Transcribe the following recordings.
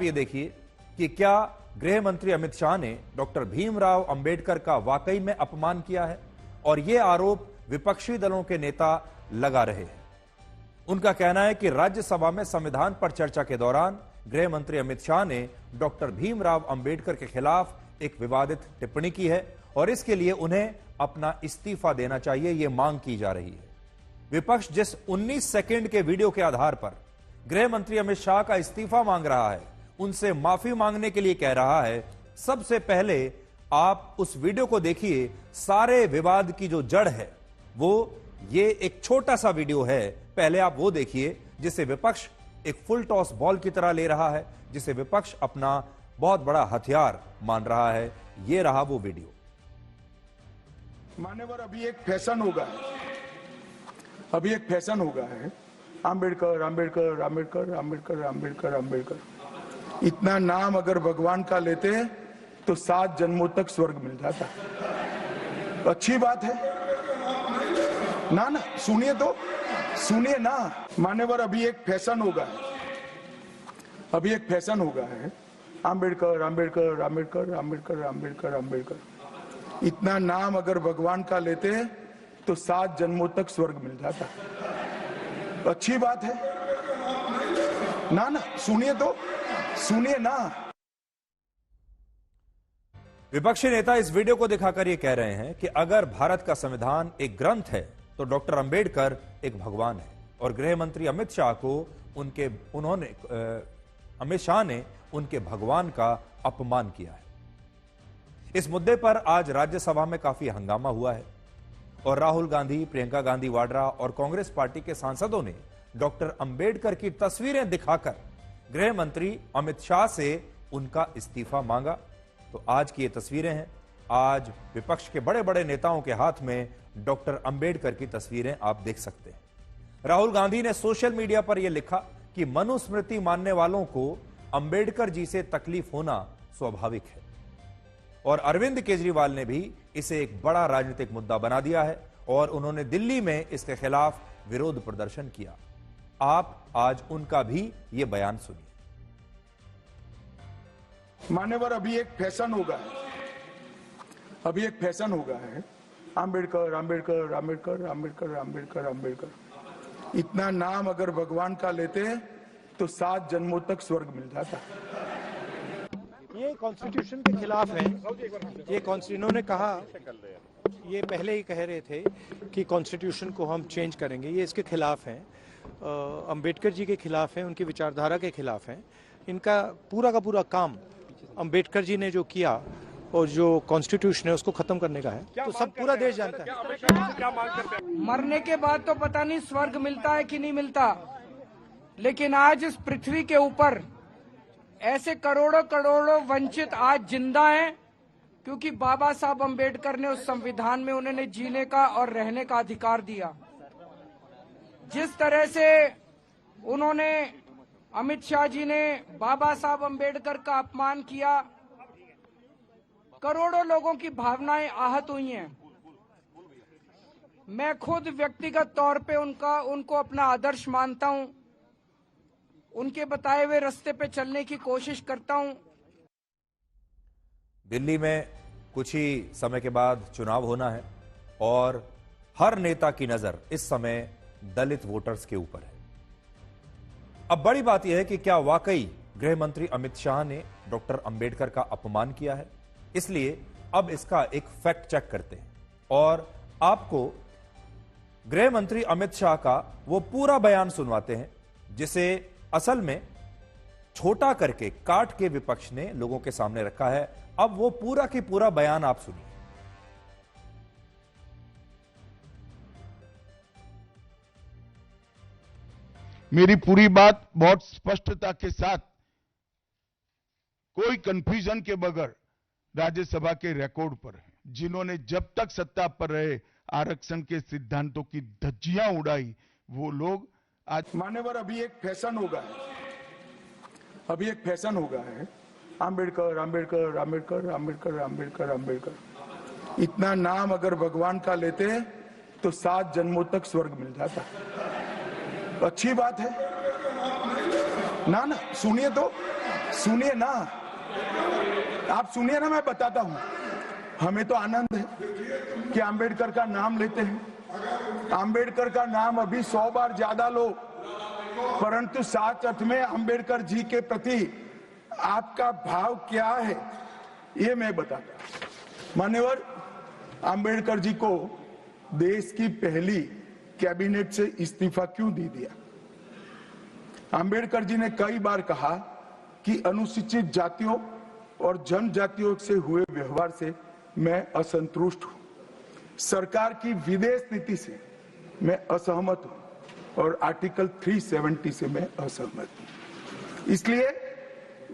आप ये देखिए कि क्या गृह मंत्री अमित शाह ने डॉक्टर भीमराव अंबेडकर का वाकई में अपमान किया है, और यह आरोप विपक्षी दलों के नेता लगा रहे हैं। उनका कहना है कि राज्यसभा में संविधान पर चर्चा के दौरान गृह मंत्री अमित शाह ने डॉक्टर भीमराव अंबेडकर के खिलाफ एक विवादित टिप्पणी की है और इसके लिए उन्हें अपना इस्तीफा देना चाहिए, यह मांग की जा रही है। विपक्ष जिस 19 सेकंड के वीडियो के आधार पर गृह मंत्री अमित शाह का इस्तीफा मांग रहा है, उनसे माफी मांगने के लिए कह रहा है, सबसे पहले आप उस वीडियो को देखिए। सारे विवाद की जो जड़ है वो ये एक छोटा सा वीडियो है, पहले आप वो देखिए जिसे विपक्ष एक फुल टॉस बॉल की तरह ले रहा है, जिसे विपक्ष अपना बहुत बड़ा हथियार मान रहा है। ये रहा वो वीडियो। मान्यवर, अभी एक फैशन होगा है अंबेडकर अंबेडकर अंबेडकर अंबेडकर अंबेडकर अंबेडकर। इतना नाम अगर भगवान का लेते तो 7 जन्मों तक स्वर्ग मिल जाता। अच्छी बात है ना? सुनिए तो, सुनिए ना। मान्यवर, अभी एक फैशन होगा है अंबेडकर अंबेडकर अंबेडकर अंबेडकर अंबेडकर अंबेडकर। इतना नाम अगर भगवान का लेते तो 7 जन्मों तक स्वर्ग मिल जाता। अच्छी बात है ना? सुनिए तो, सुनिए ना। विपक्षी नेता इस वीडियो को दिखाकर यह कह रहे हैं कि अगर भारत का संविधान एक ग्रंथ है तो डॉक्टर अंबेडकर एक भगवान है, और गृह मंत्री अमित शाह ने उनके भगवान का अपमान किया है। इस मुद्दे पर आज राज्यसभा में काफी हंगामा हुआ है और राहुल गांधी, प्रियंका गांधी वाड्रा और कांग्रेस पार्टी के सांसदों ने डॉक्टर अंबेडकर की तस्वीरें दिखाकर गृह मंत्री अमित शाह से उनका इस्तीफा मांगा। तो आज की ये तस्वीरें हैं। आज विपक्ष के बड़े बड़े नेताओं के हाथ में डॉक्टर अंबेडकर की तस्वीरें आप देख सकते हैं। राहुल गांधी ने सोशल मीडिया पर यह लिखा कि मनुस्मृति मानने वालों को अंबेडकर जी से तकलीफ होना स्वाभाविक है, और अरविंद केजरीवाल ने भी इसे एक बड़ा राजनीतिक मुद्दा बना दिया है और उन्होंने दिल्ली में इसके खिलाफ विरोध प्रदर्शन किया। आप आज उनका भी यह बयान सुनिए। मान्यवर, अभी एक फैशन होगा है अंबेडकर अंबेडकर अंबेडकर अंबेडकर अंबेडकर अंबेडकर। इतना नाम अगर भगवान का लेते तो 7 जन्मों तक स्वर्ग मिल जाता। ये कॉन्स्टिट्यूशन के खिलाफ है। इन्होंने कहा, ये पहले ही कह रहे थे कि कॉन्स्टिट्यूशन को हम चेंज करेंगे। ये इसके खिलाफ हैं, अंबेडकर जी के खिलाफ हैं, उनकी विचारधारा के खिलाफ हैं। इनका पूरा का पूरा काम अंबेडकर जी ने जो किया और जो कॉन्स्टिट्यूशन है उसको खत्म करने का है, तो सब पूरा देश जानता है। मरने के बाद तो पता नहीं स्वर्ग मिलता है कि नहीं मिलता, लेकिन आज इस पृथ्वी के ऊपर ऐसे करोड़ों करोड़ों वंचित आज जिंदा हैं, क्योंकि बाबा साहब अंबेडकर ने उस संविधान में उन्हें जीने का और रहने का अधिकार दिया। जिस तरह से उन्होंने, अमित शाह जी ने बाबा साहब अंबेडकर का अपमान किया, करोड़ों लोगों की भावनाएं आहत हुई हैं। मैं खुद व्यक्तिगत तौर पे उनको अपना आदर्श मानता हूं, उनके बताए हुए रास्ते पे चलने की कोशिश करता हूं। दिल्ली में कुछ ही समय के बाद चुनाव होना है और हर नेता की नजर इस समय दलित वोटर्स के ऊपर है। अब बड़ी बात यह है कि क्या वाकई गृह मंत्री अमित शाह ने डॉक्टर अंबेडकर का अपमान किया है। इसलिए अब इसका एक फैक्ट चेक करते हैं और आपको गृह मंत्री अमित शाह का वो पूरा बयान सुनवाते हैं जिसे असल में छोटा करके काट के विपक्ष ने लोगों के सामने रखा है। अब वो पूरा की पूरा बयान आप सुनिए। मेरी पूरी बात बहुत स्पष्टता के साथ, कोई कंफ्यूजन के बगैर राज्यसभा के रिकॉर्ड पर है। जिन्होंने जब तक सत्ता पर रहे आरक्षण के सिद्धांतों की धज्जियां उड़ाई, वो लोग आज। मान्यवर, अभी एक फैशन होगा है अंबेडकर अंबेडकर अंबेडकर अंबेडकर अंबेडकर अंबेडकर। इतना नाम अगर भगवान का लेते तो 7 जन्मों तक स्वर्ग मिल जाता। अच्छी बात है ना? सुनिए तो, सुनिए ना, आप सुनिए ना, मैं बताता हूं। हमें तो आनंद है कि अंबेडकर का नाम लेते हैं। अंबेडकर का नाम अभी 100 बार ज्यादा लो, परंतु साच अर्थ में अंबेडकर जी के प्रति आपका भाव क्या है ये मैं बताता हूं। मान्यवर, अंबेडकर जी को देश की पहली कैबिनेट से इस्तीफा क्यों दे दिया? अंबेडकर जी ने कई बार कहा कि अनुसूचित जातियों और जनजातियों से हुए व्यवहार से मैं असंतुष्ट हूं। सरकार की विदेश नीति से मैं असहमत हूं और आर्टिकल 370 से मैं असहमत हूं। इसलिए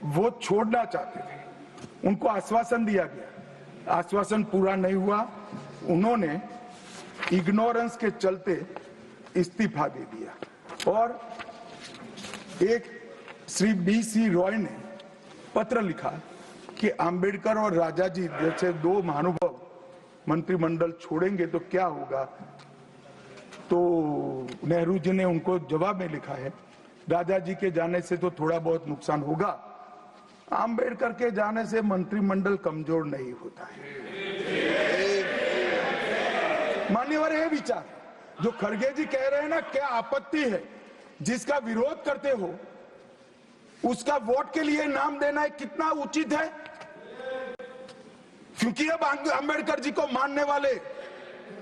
वो छोड़ना चाहते थे। उनको आश्वासन दिया गया, आश्वासन पूरा नहीं हुआ। उन्होंने इग्नोरेंस के चलते इस्तीफा दे दिया। और एक श्री BC रॉय ने पत्र लिखा कि अंबेडकर और राजाजी जैसे दो महानुभाव मंत्रिमंडल छोड़ेंगे तो क्या होगा। तो नेहरू जी ने उनको जवाब में लिखा है, राजाजी के जाने से तो थोड़ा बहुत नुकसान होगा, अंबेडकर के जाने से मंत्रिमंडल कमजोर नहीं होता है। मान्यवर, ये विचार जो खड़गे जी कह रहे हैं ना, क्या आपत्ति है? जिसका विरोध करते हो उसका वोट के लिए नाम देना है, कितना उचित है? क्योंकि अब अंबेडकर जी को मानने वाले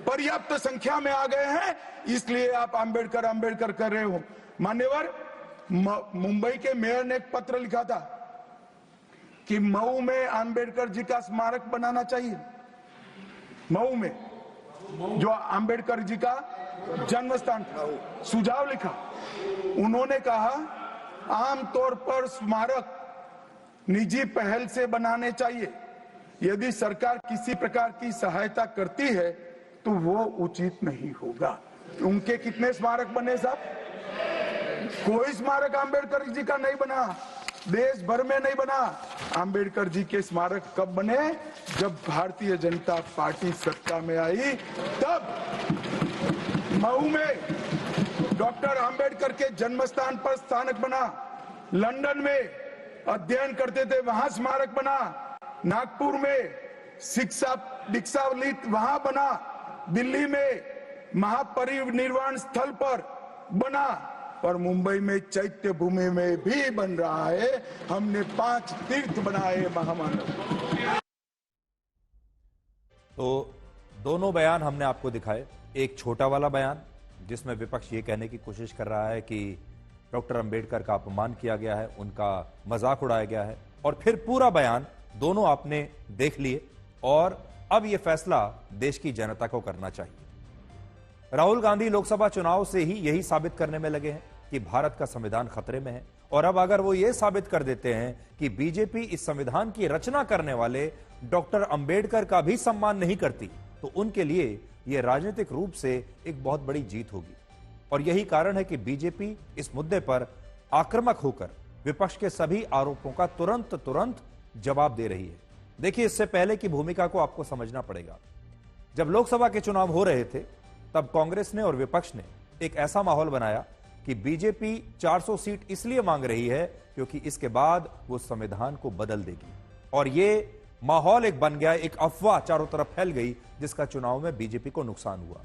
पर्याप्त संख्या में आ गए हैं, इसलिए आप अंबेडकर अंबेडकर कर रहे हो। मान्यवर, मुंबई के मेयर ने एक पत्र लिखा था कि मऊ में अंबेडकर जी का स्मारक बनाना चाहिए। मऊ में जो अंबेडकर जी का जन्म स्थान था, सुझाव लिखा। उन्होंने कहा आमतौर पर स्मारक निजी पहल से बनाने चाहिए। यदि सरकार किसी प्रकार की सहायता करती है तो वो उचित नहीं होगा। उनके कितने स्मारक बने साहब? कोई स्मारक अंबेडकर जी का नहीं बना, देश भर में नहीं बना। अंबेडकर जी के स्मारक कब बने? जब भारतीय जनता पार्टी सत्ता में आई, तब मऊ में डॉक्टर अंबेडकर के जन्म स्थान पर स्मारक बना। लंदन में अध्ययन करते थे, वहां स्मारक बना। नागपुर में शिक्षा दीक्षावलित वहां बना। दिल्ली में महापरिनिर्वाण स्थल पर बना, और मुंबई में चैत्य भूमि में भी बन रहा है। हमने 5 तीर्थ बनाए महामानव। तो दोनों बयान हमने आपको दिखाए। एक छोटा वाला बयान जिसमें विपक्ष ये कहने की कोशिश कर रहा है कि डॉक्टर अंबेडकर का अपमान किया गया है, उनका मजाक उड़ाया गया है, और फिर पूरा बयान दोनों आपने देख लिए, और अब यह फैसला देश की जनता को करना चाहिए। राहुल गांधी लोकसभा चुनाव से ही यही साबित करने में लगे हैं कि भारत का संविधान खतरे में है, और अब अगर वो ये साबित कर देते हैं कि बीजेपी इस संविधान की रचना करने वाले डॉक्टर अंबेडकर का भी सम्मान नहीं करती, तो उनके लिए यह राजनीतिक रूप से एक बहुत बड़ी जीत होगी। और यही कारण है कि बीजेपी इस मुद्दे पर आक्रामक होकर विपक्ष के सभी आरोपों का तुरंत जवाब दे रही है। देखिए, इससे पहले की भूमिका को आपको समझना पड़ेगा। जब लोकसभा के चुनाव हो रहे थे, तब कांग्रेस ने और विपक्ष ने एक ऐसा माहौल बनाया कि बीजेपी 400 सीट इसलिए मांग रही है क्योंकि इसके बाद वो संविधान को बदल देगी। और ये माहौल एक बन गया, एक अफवाह चारों तरफ फैल गई, जिसका चुनाव में बीजेपी को नुकसान हुआ।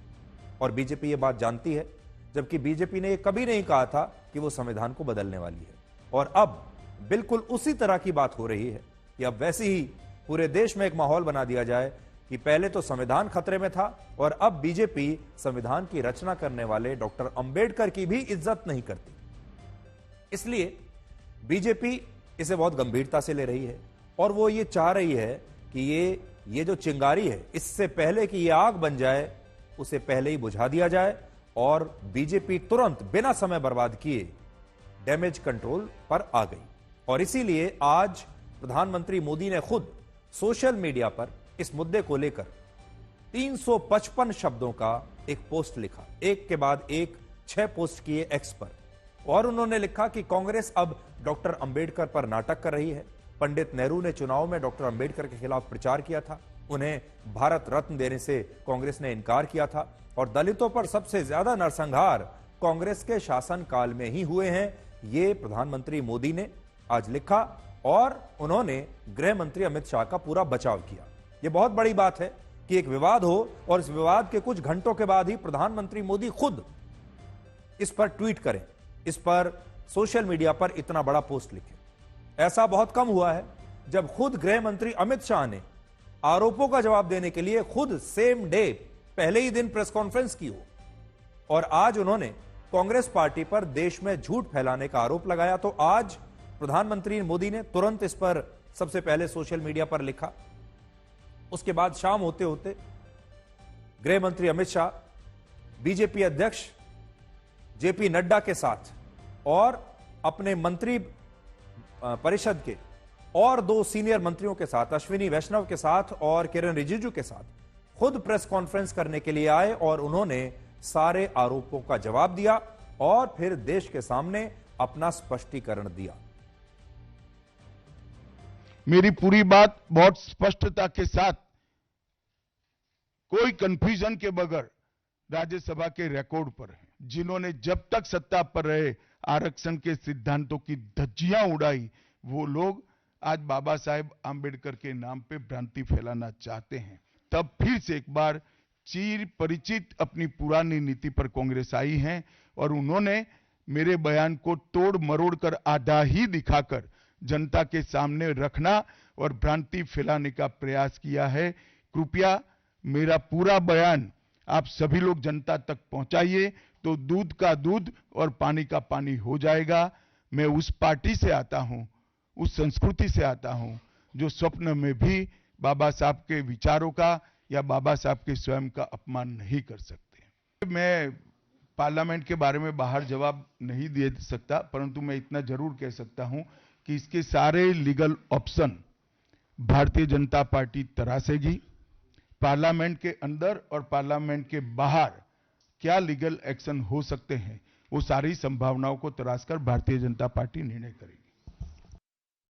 और बीजेपी ये बात जानती है, जबकि बीजेपी ने ये कभी नहीं कहा था कि वो संविधान को बदलने वाली है। और अब बिल्कुल उसी तरह की बात हो रही है कि अब वैसे ही पूरे देश में एक माहौल बना दिया जाए कि पहले तो संविधान खतरे में था, और अब बीजेपी संविधान की रचना करने वाले डॉक्टर अंबेडकर की भी इज्जत नहीं करती। इसलिए बीजेपी इसे बहुत गंभीरता से ले रही है, और वो ये चाह रही है कि ये जो चिंगारी है, इससे पहले कि ये आग बन जाए, उसे पहले ही बुझा दिया जाए, और बीजेपी तुरंत बिना समय बर्बाद किए डैमेज कंट्रोल पर आ गई। और इसीलिए आज प्रधानमंत्री मोदी ने खुद सोशल मीडिया पर इस मुद्दे को लेकर 355 शब्दों का एक पोस्ट लिखा, एक के बाद एक 6 पोस्ट किए एक्स पर। और उन्होंने लिखा कि कांग्रेस अब डॉक्टर अंबेडकर पर नाटक कर रही है। पंडित नेहरू ने चुनाव में डॉक्टर अंबेडकर के खिलाफ प्रचार किया था, उन्हें भारत रत्न देने से कांग्रेस ने इनकार किया था, और दलितों पर सबसे ज्यादा नरसंहार कांग्रेस के शासनकाल में ही हुए हैं। ये प्रधानमंत्री मोदी ने आज लिखा, और उन्होंने गृह मंत्री अमित शाह का पूरा बचाव किया। यह बहुत बड़ी बात है कि एक विवाद हो और इस विवाद के कुछ घंटों के बाद ही प्रधानमंत्री मोदी खुद इस पर ट्वीट करें, इस पर सोशल मीडिया पर इतना बड़ा पोस्ट लिखें। ऐसा बहुत कम हुआ है जब खुद गृह मंत्री अमित शाह ने आरोपों का जवाब देने के लिए खुद सेम डे, पहले ही दिन प्रेस कॉन्फ्रेंस की हो। और आज उन्होंने कांग्रेस पार्टी पर देश में झूठ फैलाने का आरोप लगाया, तो आज प्रधानमंत्री मोदी ने तुरंत इस पर सबसे पहले सोशल मीडिया पर लिखा। उसके बाद शाम होते होते गृह मंत्री अमित शाह बीजेपी अध्यक्ष जेपी नड्डा के साथ और अपने मंत्री परिषद के और 2 सीनियर मंत्रियों के साथ, अश्विनी वैष्णव के साथ और किरण रिजिजू के साथ, खुद प्रेस कॉन्फ्रेंस करने के लिए आए और उन्होंने सारे आरोपों का जवाब दिया और फिर देश के सामने अपना स्पष्टीकरण दिया। मेरी पूरी बात बहुत स्पष्टता के साथ, कोई कंफ्यूजन के बगैर राज्यसभा के रिकॉर्ड पर है। जिन्होंने जब तक सत्ता पर रहे आरक्षण के सिद्धांतों की धज्जियां उड़ाई, वो लोग आज बाबा साहेब आंबेडकर के नाम पे भ्रांति फैलाना चाहते हैं। तब फिर से एक बार चिर परिचित अपनी पुरानी नीति पर कांग्रेस आई है और उन्होंने मेरे बयान को तोड़ मरोड़ कर आधा ही दिखाकर जनता के सामने रखना और भ्रांति फैलाने का प्रयास किया है। कृपया मेरा पूरा बयान आप सभी लोग जनता तक पहुंचाइए, तो दूध का दूध और पानी का पानी हो जाएगा। मैं उस पार्टी से आता हूं, उस संस्कृति से आता हूं, जो स्वप्न में भी बाबा साहब के विचारों का या बाबा साहब के स्वयं का अपमान नहीं कर सकते। मैं पार्लियामेंट के बारे में बाहर जवाब नहीं दे सकता, परंतु मैं इतना जरूर कह सकता हूं कि इसके सारे legal option Bharatiya Janata party तरासेगी। Parliament के अंदर और पार्लियामेंट के बाहर क्या लीगल एक्शन हो सकते हैं, वो सारी संभावनाओं को तराश कर भारतीय जनता पार्टी निर्णय करेगी।